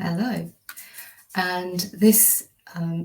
Hello, and this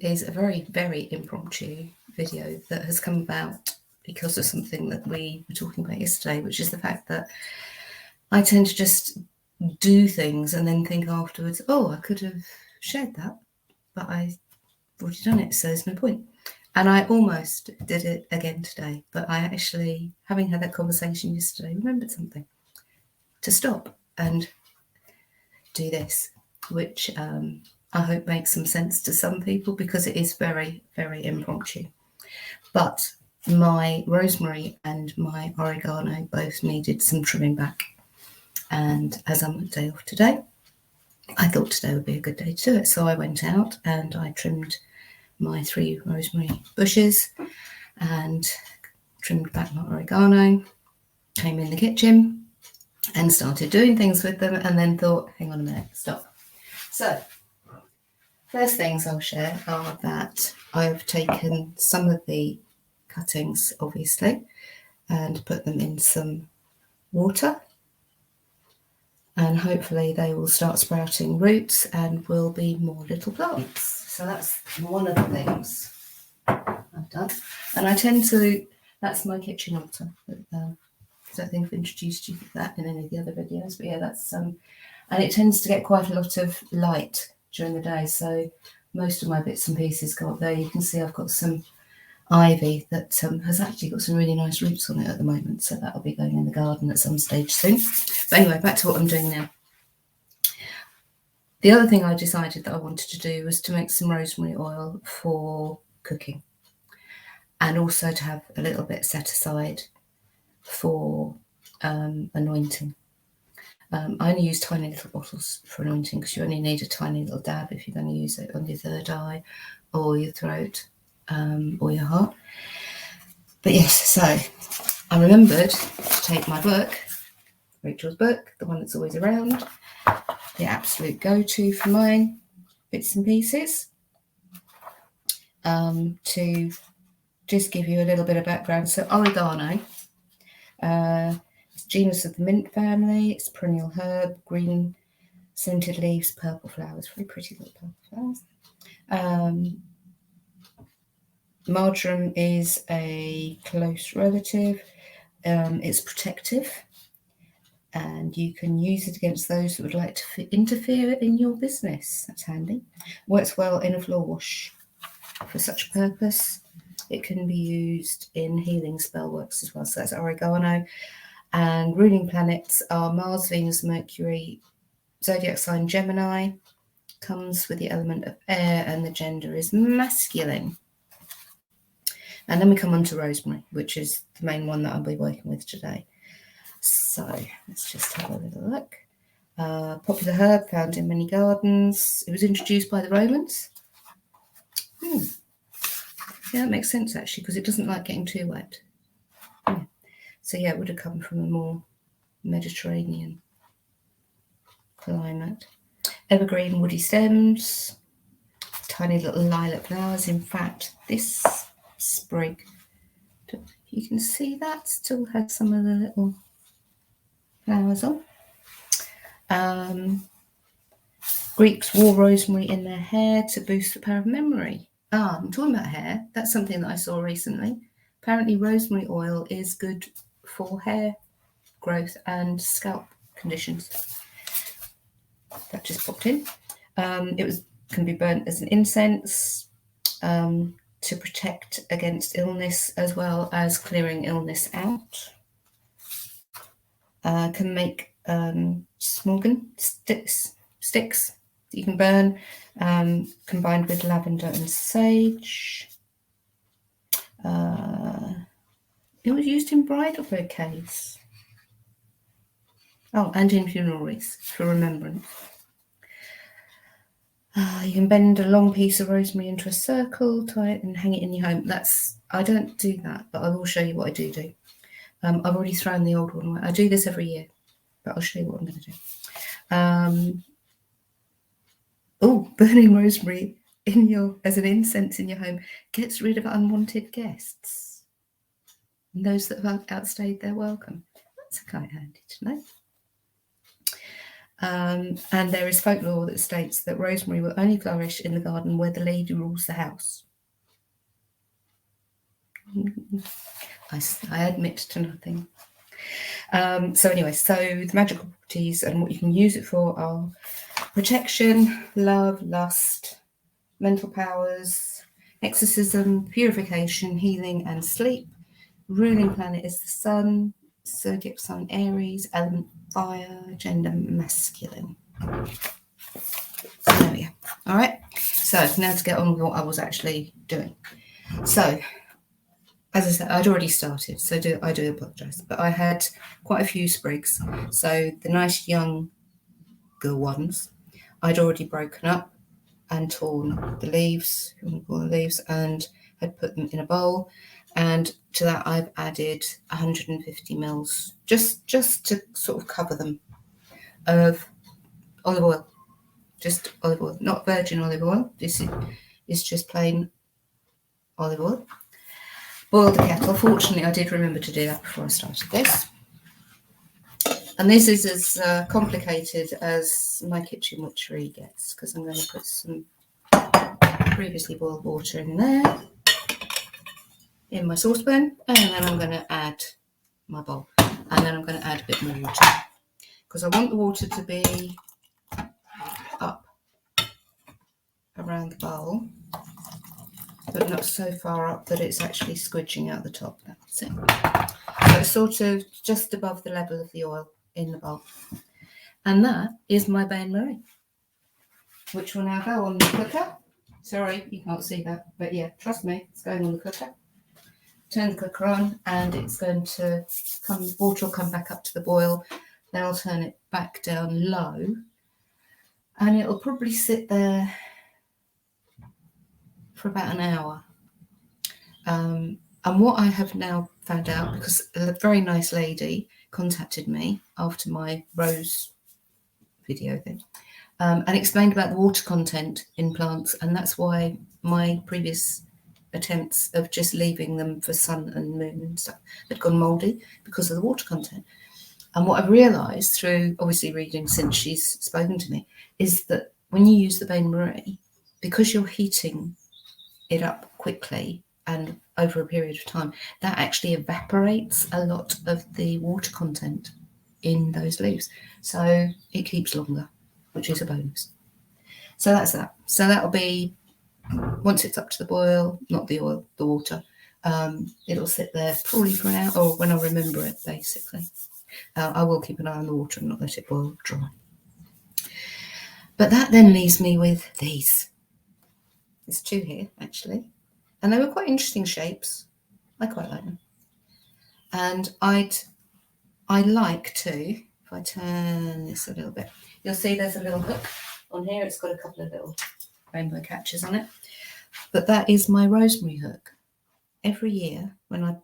is a very, very impromptu video that has come about because of something that we were talking about yesterday, which is the fact that I tend to just do things and then think afterwards, oh, I could have shared that, but I've already done it, so there's no point. And I almost did it again today, but I actually, having had that conversation yesterday, remembered something to stop and do this, which I hope makes some sense to some people because it is very, very impromptu. But my rosemary and my oregano both needed some trimming back. And as I'm on a day off today, I thought today would be a good day to do it. So I went out and I trimmed my 3 rosemary bushes and trimmed back my oregano, came in the kitchen and started doing things with them, and then thought, hang on a minute, stop. So first things I'll share are that I've taken some of the cuttings, obviously, and put them in some water, and hopefully they will start sprouting roots and will be more little plants. So that's one of the things I've done. And I tend to, that's my kitchen altar. I don't think I've introduced you to that in any of the other videos, but yeah, that's and it tends to get quite a lot of light during the day, so most of my bits and pieces go up there. You can see I've got some ivy that has actually got some really nice roots on it at the moment, so that'll be going in the garden at some stage soon. But anyway, back to what I'm doing now. The other thing I decided that I wanted to do was to make some rosemary oil for cooking, and also to have a little bit set aside for anointing. I only use tiny little bottles for anointing because you only need a tiny little dab if you're going to use it on your third eye or your throat or your heart. But yes, so I remembered to take my book, Rachel's book, the one that's always around, the absolute go-to for my bits and pieces, to just give you a little bit of background. So oregano, it's genus of the mint family. It's a perennial herb, green scented leaves, purple flowers, very pretty little purple flowers. Marjoram is a close relative. It's protective, and you can use it against those that would like to interfere in your business. That's handy. Works well in a floor wash for such a purpose. It can be used in healing spell works as well. So that's oregano. And ruling planets are Mars, Venus, Mercury, zodiac sign Gemini, comes with the element of air, and the gender is masculine. And then we come on to rosemary, which is the main one that I'll be working with today. So let's just have a little look. Popular herb found in many gardens. It was introduced by the Romans. Yeah, that makes sense actually, because it doesn't like getting too wet. Yeah. So yeah, it would have come from a more Mediterranean climate. Evergreen woody stems, tiny little lilac flowers. In fact, this sprig, you can see that still has some of the little flowers on. Greeks wore rosemary in their hair to boost the power of memory. I'm talking about hair. That's something that I saw recently. Apparently rosemary oil is good for hair growth and scalp conditions. That just popped in. It can be burnt as an incense to protect against illness, as well as clearing illness out. Can make smorgon sticks that you can burn, combined with lavender and sage. It was used in bridal bouquets. Oh, and in funeral wreaths for remembrance. You can bend a long piece of rosemary into a circle, tie it and hang it in your home. I don't do that, but I will show you what I do. I've already thrown the old one away. I do this every year, but I'll show you what I'm going to do. Burning rosemary as an incense in your home gets rid of unwanted guests and those that have outstayed their welcome. That's quite handy to And there is folklore that states that rosemary will only flourish in the garden where the lady rules the house. I admit to nothing. So anyway, so the magical properties and what you can use it for are protection, love, lust, mental powers, exorcism, purification, healing, and sleep. Ruling planet is the sun, zodiac sign Aries, element fire, gender masculine. So there we go. All right. So now to get on with what I was actually doing. So, as I said, I'd already started, so I do apologise. But I had quite a few sprigs. So the nice younger ones, I'd already broken up and torn the leaves, and had put them in a bowl. And to that, I've added 150 mils, just to sort of cover them, of olive oil. Just olive oil, not virgin olive oil. This is just plain olive oil. Boiled the kettle. Fortunately, I did remember to do that before I started this. And this is as complicated as my kitchen witchery gets, because I'm going to put some previously boiled water in there, in my saucepan, and then I'm going to add my bowl, and then I'm going to add a bit more water, because I want the water to be up around the bowl, but not so far up that it's actually squidging out the top. That's it. So it's sort of just above the level of the oil in the bowl. And that is my bain-marie, which will now go on the cooker. Sorry, you can't see that, but yeah, trust me, it's going on the cooker. Turn the cooker on, and it's going to water will come back up to the boil. Then I'll turn it back down low, and it'll probably sit there for about an hour. And what I have now found out, because a very nice lady contacted me after my rose video thing, and explained about the water content in plants, and that's why my previous attempts of just leaving them for sun and moon and stuff had gone mouldy, because of the water content. And what I've realised through obviously reading since she's spoken to me is that when you use the bain-marie, because you're heating it up quickly and over a period of time, that actually evaporates a lot of the water content in those leaves. So it keeps longer, which is a bonus. So that's that. So that'll be, once it's up to the boil, not the oil, the water, it'll sit there probably for an hour, or when I remember it, basically. I will keep an eye on the water and not let it boil dry. But that then leaves me with these. There's two here, actually. And they were quite interesting shapes. I quite like them. And I'd like to, if I turn this a little bit, you'll see there's a little hook on here. It's got a couple of little rainbow catches on it. But that is my rosemary hook. Every year when I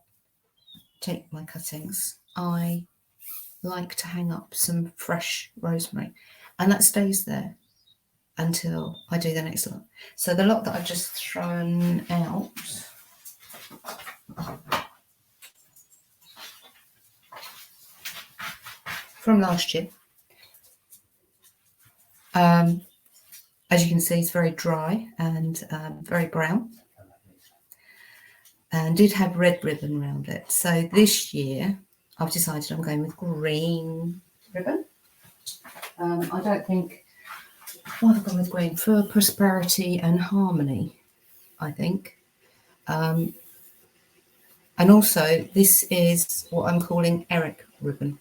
take my cuttings, I like to hang up some fresh rosemary, and that stays there until I do the next lot. So the lot that I've just thrown out from last year, as you can see, it's very dry and very brown, and did have red ribbon around it. So this year I've decided I'm going with green ribbon. I don't think, I've gone with green for prosperity and harmony, I think. And also this is what I'm calling Eric ribbon.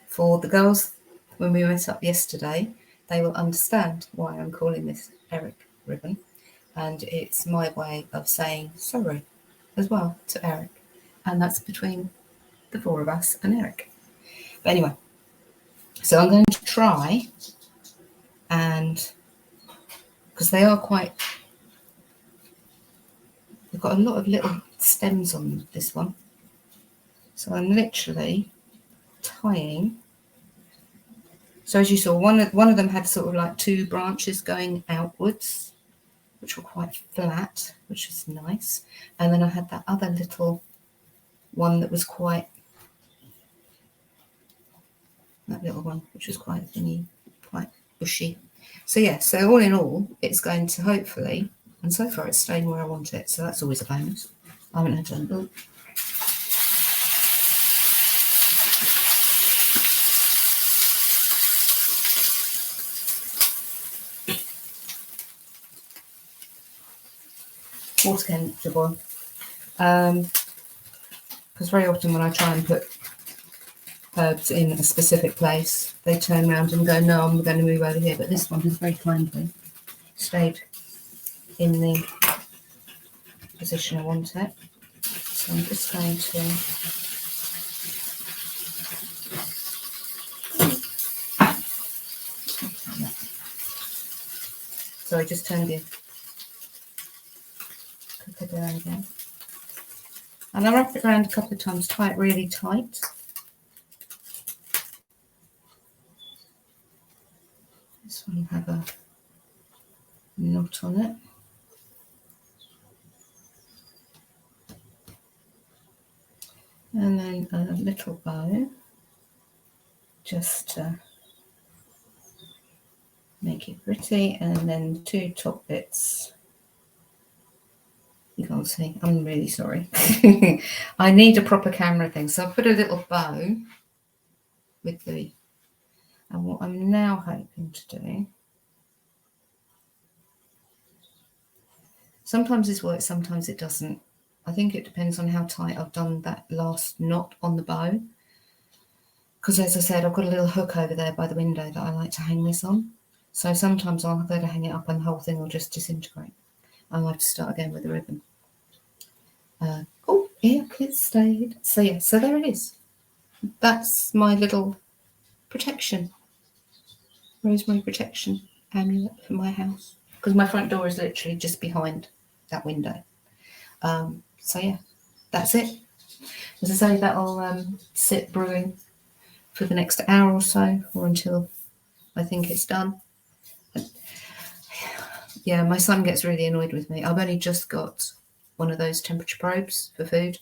For the girls, when we met up yesterday, they will understand why I'm calling this Eric ribbon. And it's my way of saying sorry as well to Eric. And that's between the four of us and Eric. But anyway, so I'm going to try, and because they are quite, they've got a lot of little stems on this one. So I'm literally tying. So as you saw, one of them had sort of like two branches going outwards, which were quite flat, which was nice. And then I had that other little one that was quite, that little one, which was quite thingy, bushy. So yeah, so all in all, it's going to hopefully, and so far it's staying where I want it, so that's always a bonus. I haven't had to. Water can to boil. Because very often when I try and put herbs in a specific place, they turn around and go, no, I'm going to move over here. But this one has very kindly stayed in the position I want it. So I'm just going to I just turned the cooker down again. And I wrap it around a couple of times, tie it really tight. This one will have a knot on it. And then a little bow, just to make it pretty, and then 2 top bits. You can't see, I'm really sorry. I need a proper camera thing, so I'll put a little bow with the, and what I'm now hoping to do, sometimes this works, sometimes it doesn't. I think it depends on how tight I've done that last knot on the bow. Because as I said, I've got a little hook over there by the window that I like to hang this on. So sometimes I'll go to hang it up and the whole thing will just disintegrate. I'll have to start again with the ribbon. Oh, yeah, it stayed. So yeah, so there it is. That's my little protection. Rosemary protection amulet for my house. Because my front door is literally just behind that window. So yeah, that's it. As I say, that'll sit brewing for the next hour or so, or until I think it's done. Yeah, my son gets really annoyed with me. I've only just got one of those temperature probes for food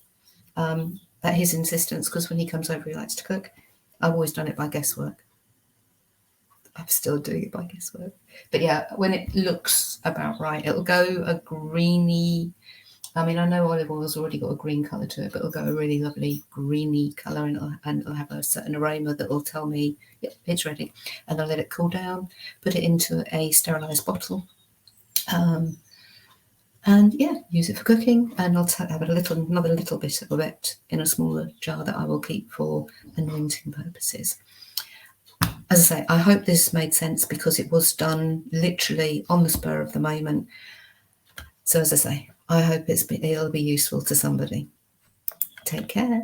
at his insistence, because when he comes over he likes to cook. I've always done it by guesswork. I'm still doing it by guesswork. But yeah, when it looks about right, it'll go a greeny, I mean, I know olive oil's already got a green colour to it, but it'll go a really lovely greeny colour, and it'll have a certain aroma that will tell me, yep, it's ready. And I'll let it cool down, put it into a sterilised bottle, and yeah, use it for cooking. And I'll have another little bit of it in a smaller jar that I will keep for anointing purposes. As I say, I hope this made sense, because it was done literally on the spur of the moment. So as I say, I hope it'll be useful to somebody. Take care.